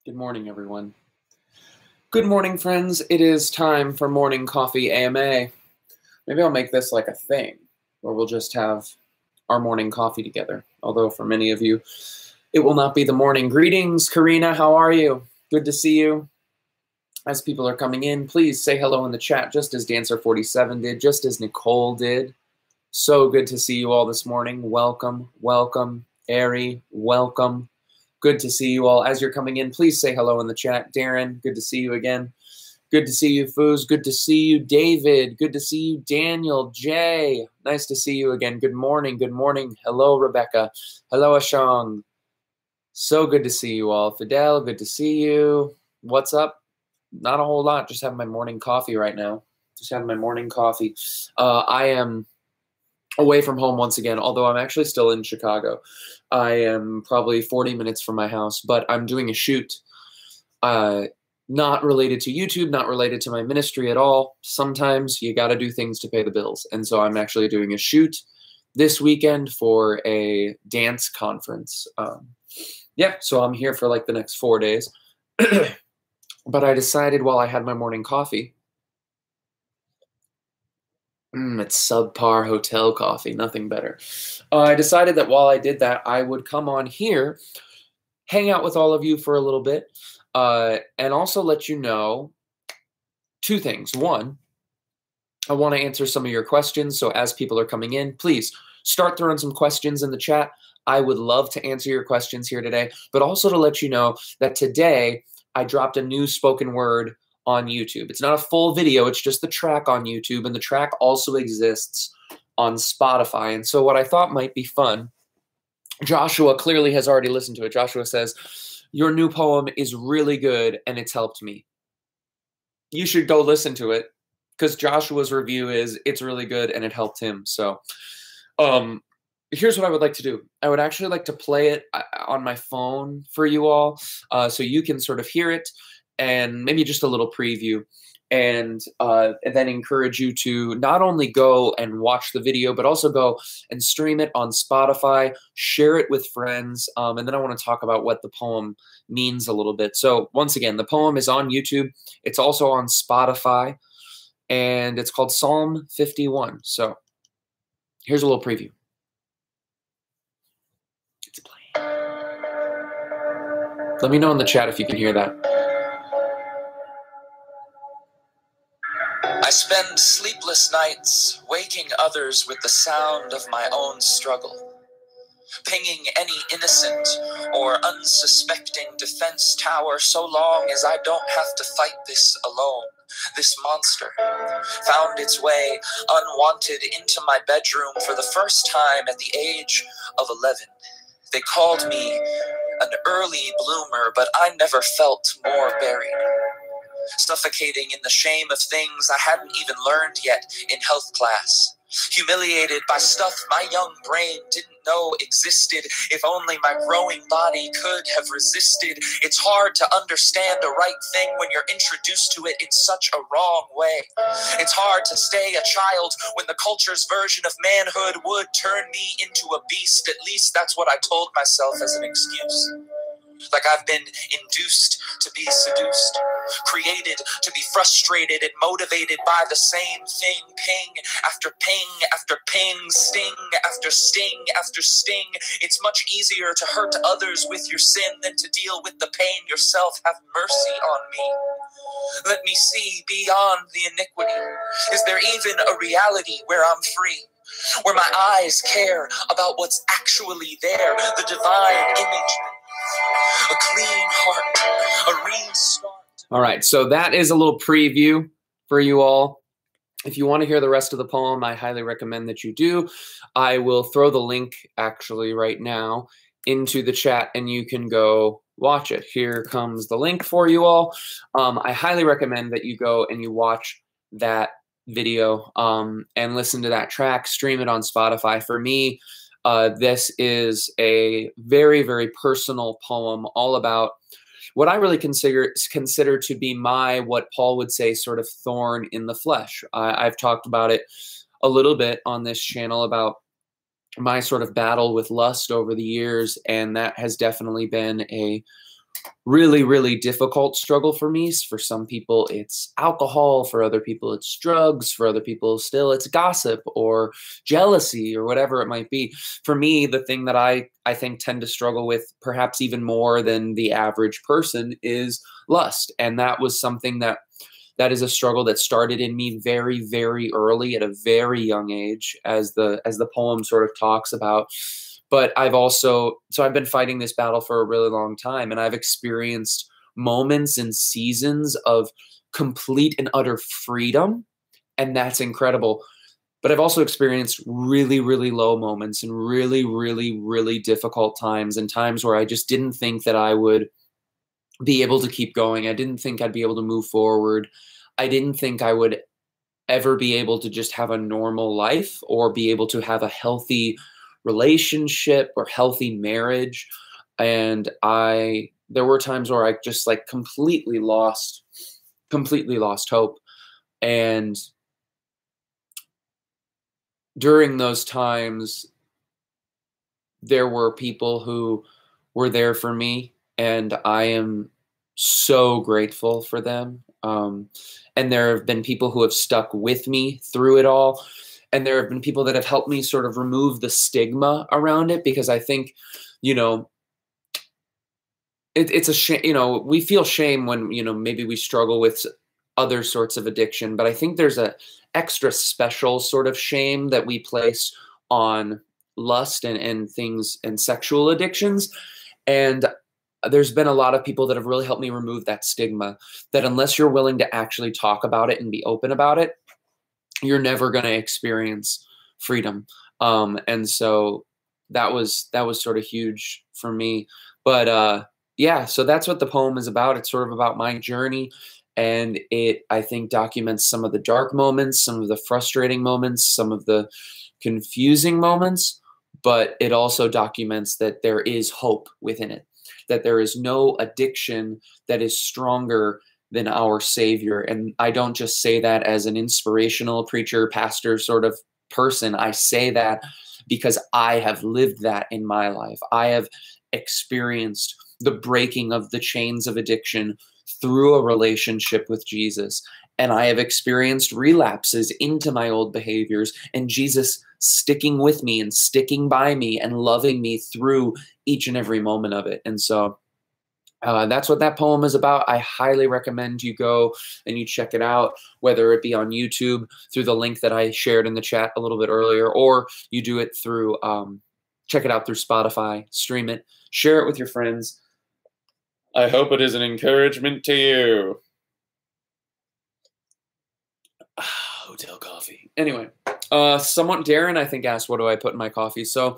Good morning, everyone. Good morning, friends. It is time for morning coffee AMA. Maybe I'll make this like a thing where we'll just have our morning coffee together. Although for many of you, it will not be the morning. Greetings, Karina. How are you? Good to see you. As people are coming in, please say hello in the chat, just as Dancer47 did, just as Nicole did. So good to see you all this morning. Welcome, welcome. Ari, welcome. Good to see you all. As you're coming in, please say hello in the chat. Darren, good to see you again. Good to see you, Foos. Good to see you, David. Good to see you, Daniel. Jay, nice to see you again. Good morning. Good morning. Hello, Rebecca. Hello, Ashong. So good to see you all. Fidel, good to see you. What's up? Not a whole lot. Just having my morning coffee right now. Just having my morning coffee. I am away from home once again, although I'm actually still in Chicago. I am probably 40 minutes from my house, but I'm doing a shoot not related to YouTube, not related to my ministry at all. Sometimes you got to do things to pay the bills. And so I'm actually doing a shoot this weekend for a dance conference. So I'm here for like the next 4 days. But I decided while I had my morning coffee, it's subpar hotel coffee, nothing better. I decided that while I did that, I would come on here, hang out with all of you for a little bit, and also let you know two things. One, I want to answer some of your questions, so as people are coming in, please start throwing some questions in the chat. I would love to answer your questions here today, but also to let you know that today I dropped a new spoken word on YouTube. It's not a full video, it's just the track on YouTube, and the track also exists on Spotify. And so what I thought might be fun, Joshua clearly has already listened to it. Joshua says, your new poem is really good and it's helped me. You should go listen to it because Joshua's review is it's really good and it helped him. So here's what I would like to do. I would actually like to play it on my phone for you all so you can sort of hear it, and maybe just a little preview, and then encourage you to not only go and watch the video, but also go and stream it on Spotify, share it with friends, and then I want to talk about what the poem means a little bit. So once again, the poem is on YouTube. It's also on Spotify, and it's called Psalm 51. So here's a little preview. It's playing. Let me know in the chat if you can hear that. I spend sleepless nights waking others with the sound of my own struggle, pinging any innocent or unsuspecting defense tower so long as I don't have to fight this alone. This monster found its way unwanted into my bedroom for the first time at the age of 11. They called me an early bloomer, but I never felt more buried, suffocating in the shame of things I hadn't even learned yet in health class, humiliated by stuff my young brain didn't know existed. If only my growing body could have resisted. It's hard to understand the right thing when you're introduced to it in such a wrong way. It's hard to stay a child when the culture's version of manhood would turn me into a beast. At least that's what I told myself as an excuse. Like I've been induced to be seduced, created to be frustrated and motivated by the same thing, ping after ping after ping, sting after sting after sting. It's much easier to hurt others with your sin than to deal with the pain yourself. Have mercy on me. Let me see beyond the iniquity. Is there even a reality where I'm free? Where my eyes care about what's actually there, the divine image, a clean heart, a restart. All right, so that is a little preview for you all. If you want to hear the rest of the poem, I highly recommend that you do. I will throw the link actually right now into the chat and you can go watch it. Here comes the link for you all. I highly recommend that you go and you watch that video and listen to that track, stream it on Spotify. For me, this is a very, very personal poem all about what I really consider to be my, what Paul would say, sort of thorn in the flesh. I've talked about it a little bit on this channel about my sort of battle with lust over the years, and that has definitely been a really, really difficult struggle for me. For some people, it's alcohol. For other people, it's drugs. For other people, still, it's gossip or jealousy or whatever it might be. For me, the thing that I think tend to struggle with perhaps even more than the average person is lust. And that was something that is a struggle that started in me very, very early at a very young age, as the poem sort of talks about. But I've been fighting this battle for a really long time, and I've experienced moments and seasons of complete and utter freedom, and that's incredible. But I've also experienced really, really low moments and really, really, really difficult times, and times where I just didn't think that I would be able to keep going. I didn't think I'd be able to move forward. I didn't think I would ever be able to just have a normal life or be able to have a healthy relationship or healthy marriage. And there were times where I just like completely lost hope. And during those times, there were people who were there for me, and I am so grateful for them. And there have been people who have stuck with me through it all. And there have been people that have helped me sort of remove the stigma around it, because I think, it's a shame, we feel shame when, maybe we struggle with other sorts of addiction, but I think there's a extra special sort of shame that we place on lust and things and sexual addictions. And there's been a lot of people that have really helped me remove that stigma, that unless you're willing to actually talk about it and be open about it, you're never going to experience freedom. And so that was sort of huge for me. But yeah, so that's what the poem is about. It's sort of about my journey, and it, I think, documents some of the dark moments, some of the frustrating moments, some of the confusing moments, but it also documents that there is hope within it, that there is no addiction that is stronger than our Savior. And I don't just say that as an inspirational preacher, pastor sort of person. I say that because I have lived that in my life. I have experienced the breaking of the chains of addiction through a relationship with Jesus. And I have experienced relapses into my old behaviors, and Jesus sticking with me and sticking by me and loving me through each and every moment of it. And so that's what that poem is about. I highly recommend you go and you check it out, whether it be on YouTube through the link that I shared in the chat a little bit earlier, or you do it through, check it out through Spotify, stream it, share it with your friends. I hope it is an encouragement to you. Hotel coffee. Anyway, Darren, I think, asked, what do I put in my coffee? So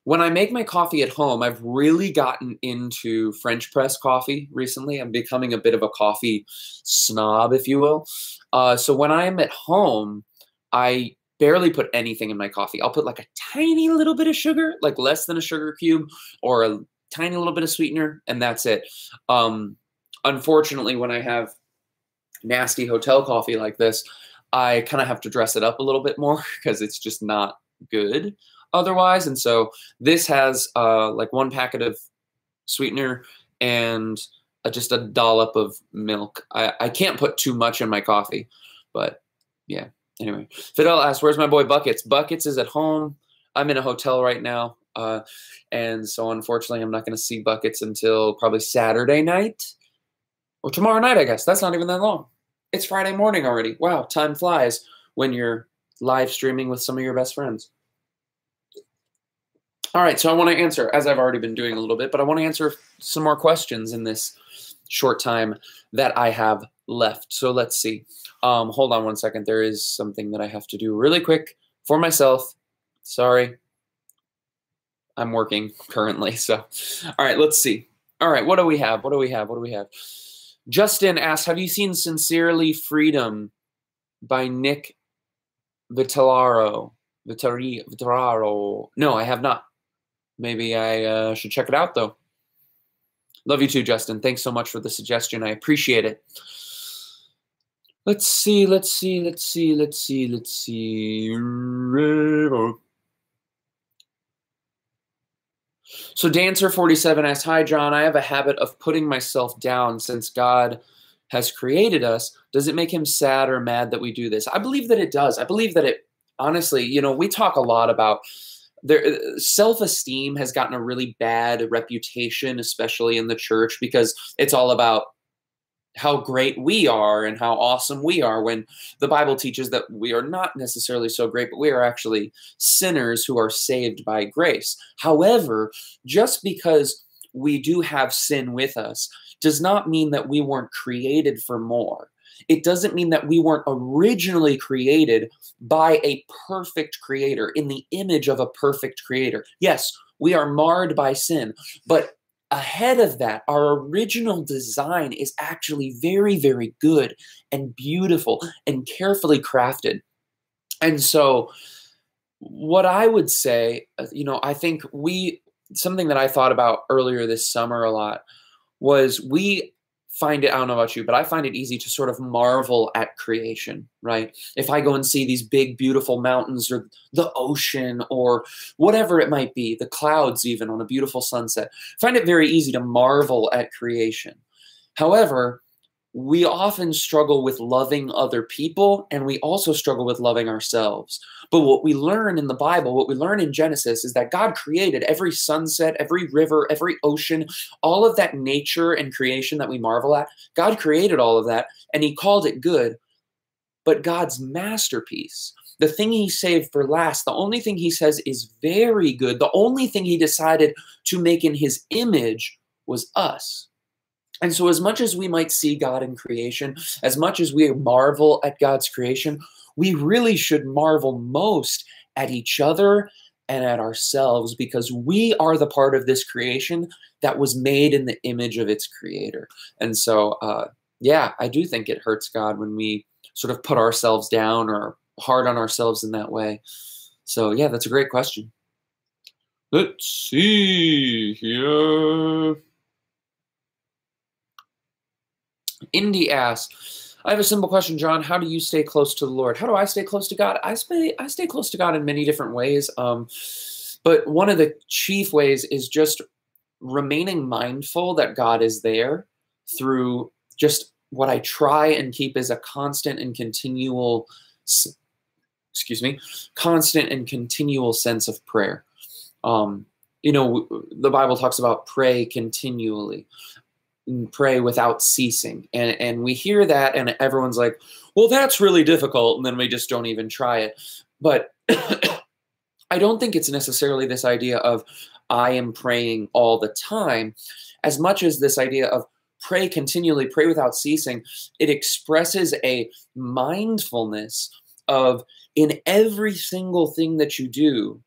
when I make my coffee at home, I've really gotten into French press coffee recently. I'm becoming a bit of a coffee snob, if you will. So when I'm at home, I barely put anything in my coffee. I'll put like a tiny little bit of sugar, like less than a sugar cube, or a tiny little bit of sweetener, and that's it. Unfortunately, when I have nasty hotel coffee like this, I kind of have to dress it up a little bit more because it's just not good otherwise. And so this has like one packet of sweetener and just a dollop of milk. I can't put too much in my coffee, but yeah. Anyway, Fidel asks, where's my boy Buckets? Buckets is at home. I'm in a hotel right now. And so unfortunately, I'm not going to see Buckets until probably Saturday night or tomorrow night, I guess. That's not even that long. It's Friday morning already. Wow, time flies when you're live streaming with some of your best friends. All right, so I want to answer, as I've already been doing a little bit, but I want to answer some more questions in this short time that I have left. So let's see. Hold on one second. There is something that I have to do really quick for myself. Sorry. I'm working currently. So, all right, let's see. All right, what do we have? Justin asks, have you seen Sincerely Freedom by Nick Vitellaro? No, I have not. Maybe I should check it out, though. Love you too, Justin. Thanks so much for the suggestion. I appreciate it. Let's see. So Dancer47 asks, hi, John, I have a habit of putting myself down since God has created us. Does it make him sad or mad that we do this? I believe that it does. I believe that it, honestly, you know, we talk a lot about self-esteem has gotten a really bad reputation, especially in the church, because it's all about how great we are and how awesome we are, when the Bible teaches that we are not necessarily so great, but we are actually sinners who are saved by grace. However, just because we do have sin with us does not mean that we weren't created for more. It doesn't mean that we weren't originally created by a perfect creator, in the image of a perfect creator. Yes, we are marred by sin, but ahead of that, our original design is actually very, very good and beautiful and carefully crafted. And so what I would say, you know, I think something that I thought about earlier this summer a lot was we find it, I don't know about you, but I find it easy to sort of marvel at creation, right? If I go and see these big, beautiful mountains or the ocean or whatever it might be, the clouds even on a beautiful sunset, I find it very easy to marvel at creation. However, we often struggle with loving other people, and we also struggle with loving ourselves. But what we learn in the Bible, what we learn in Genesis, is that God created every sunset, every river, every ocean, all of that nature and creation that we marvel at. God created all of that, and he called it good. But God's masterpiece, the thing he saved for last, the only thing he says is very good, the only thing he decided to make in his image was us. And so as much as we might see God in creation, as much as we marvel at God's creation, we really should marvel most at each other and at ourselves, because we are the part of this creation that was made in the image of its creator. And so, yeah, I do think it hurts God when we sort of put ourselves down or hard on ourselves in that way. So, yeah, that's a great question. Let's see here. Indy asks, I have a simple question, John. How do you stay close to the Lord? How do I stay close to God? I stay close to God in many different ways. But one of the chief ways is just remaining mindful that God is there through just what I try and keep as a constant and continual, constant and continual sense of prayer. You know, the Bible talks about pray continually. Pray without ceasing. And we hear that and everyone's like, well, that's really difficult. And then we just don't even try it. But I don't think it's necessarily this idea of I am praying all the time, as much as this idea of pray continually, pray without ceasing. It expresses a mindfulness of, in every single thing that you do,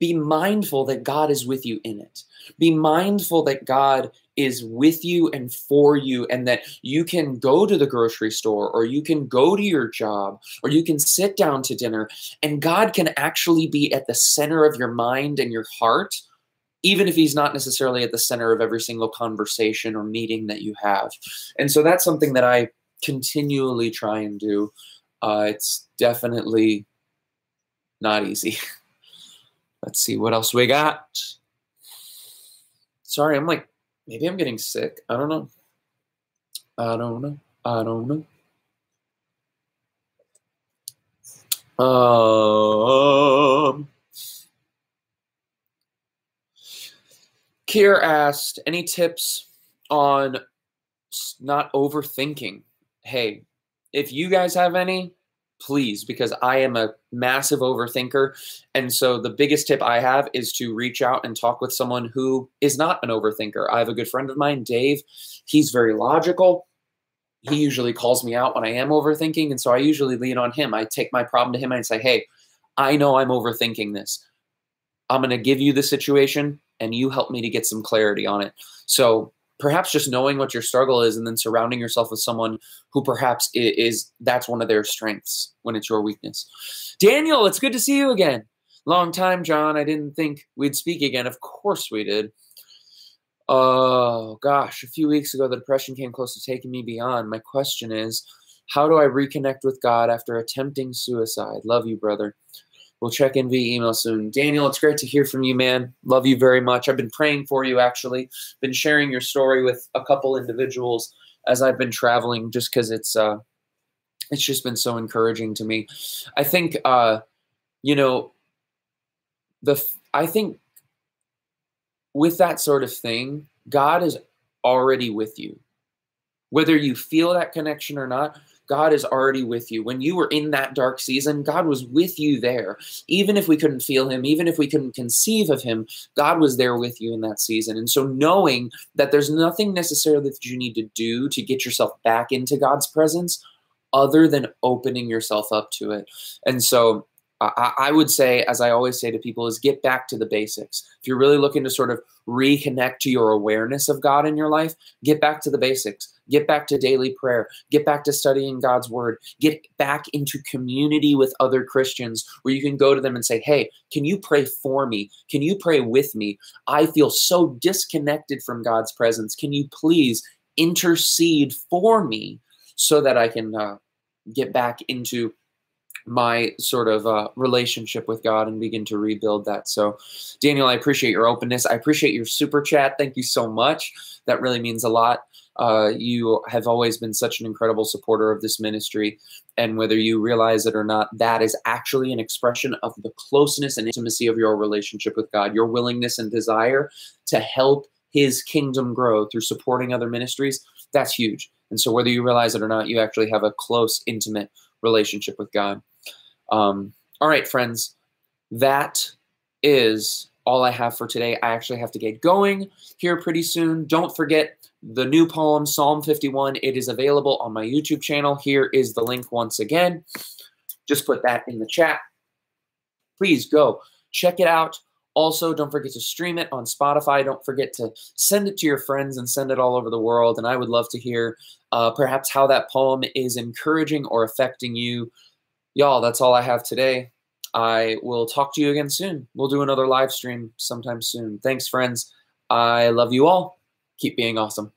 be mindful that God is with you in it. Be mindful that God is with you and for you, and that you can go to the grocery store, or you can go to your job, or you can sit down to dinner, and God can actually be at the center of your mind and your heart, even if he's not necessarily at the center of every single conversation or meeting that you have. And so that's something that I continually try and do. It's definitely not easy. Let's see what else we got. Sorry, maybe I'm getting sick. I don't know. Kier asked, any tips on not overthinking? Hey, if you guys have any, please, because I am a massive overthinker. And so the biggest tip I have is to reach out and talk with someone who is not an overthinker. I have a good friend of mine, Dave. He's very logical. He usually calls me out when I am overthinking. And so I usually lean on him. I take my problem to him and say, hey, I know I'm overthinking this. I'm going to give you the situation and you help me to get some clarity on it. So perhaps just knowing what your struggle is and then surrounding yourself with someone who perhaps that's one of their strengths when it's your weakness. Daniel, it's good to see you again. Long time, John. I didn't think we'd speak again. Of course we did. Oh, gosh. A few weeks ago, the depression came close to taking me beyond. My question is, how do I reconnect with God after attempting suicide? Love you, brother. we'll check in via email soon. Daniel, it's great to hear from you, man. Love you very much. I've been praying for you, actually. Been sharing your story with a couple individuals as I've been traveling, just because it's just been so encouraging to me. I think, you know, I think with that sort of thing, God is already with you. Whether you feel that connection or not, God is already with you. When you were in that dark season, God was with you there. Even if we couldn't feel him, even if we couldn't conceive of him, God was there with you in that season. And so knowing that there's nothing necessarily that you need to do to get yourself back into God's presence other than opening yourself up to it. And so I would say, as I always say to people, is get back to the basics. If you're really looking to sort of reconnect to your awareness of God in your life, get back to the basics. Get back to daily prayer. Get back to studying God's word. Get back into community with other Christians where you can go to them and say, hey, can you pray for me? Can you pray with me? I feel so disconnected from God's presence. Can you please intercede for me so that I can get back into my sort of relationship with God and begin to rebuild that. So, Daniel, I appreciate your openness. I appreciate your super chat. Thank you so much. That really means a lot. You have always been such an incredible supporter of this ministry. And whether you realize it or not, that is actually an expression of the closeness and intimacy of your relationship with God, your willingness and desire to help his kingdom grow through supporting other ministries. That's huge. And so whether you realize it or not, you actually have a close, intimate relationship with God. All right, friends, that is all I have for today. I actually have to get going here pretty soon. Don't forget the new poem, Psalm 51. It is available on my YouTube channel. Here is the link once again. Just put that in the chat. Please go check it out. Also, don't forget to stream it on Spotify. Don't forget to send it to your friends and send it all over the world. And I would love to hear perhaps how that poem is encouraging or affecting you. Y'all, that's all I have today. I will talk to you again soon. We'll do another live stream sometime soon. Thanks, friends. I love you all. Keep being awesome.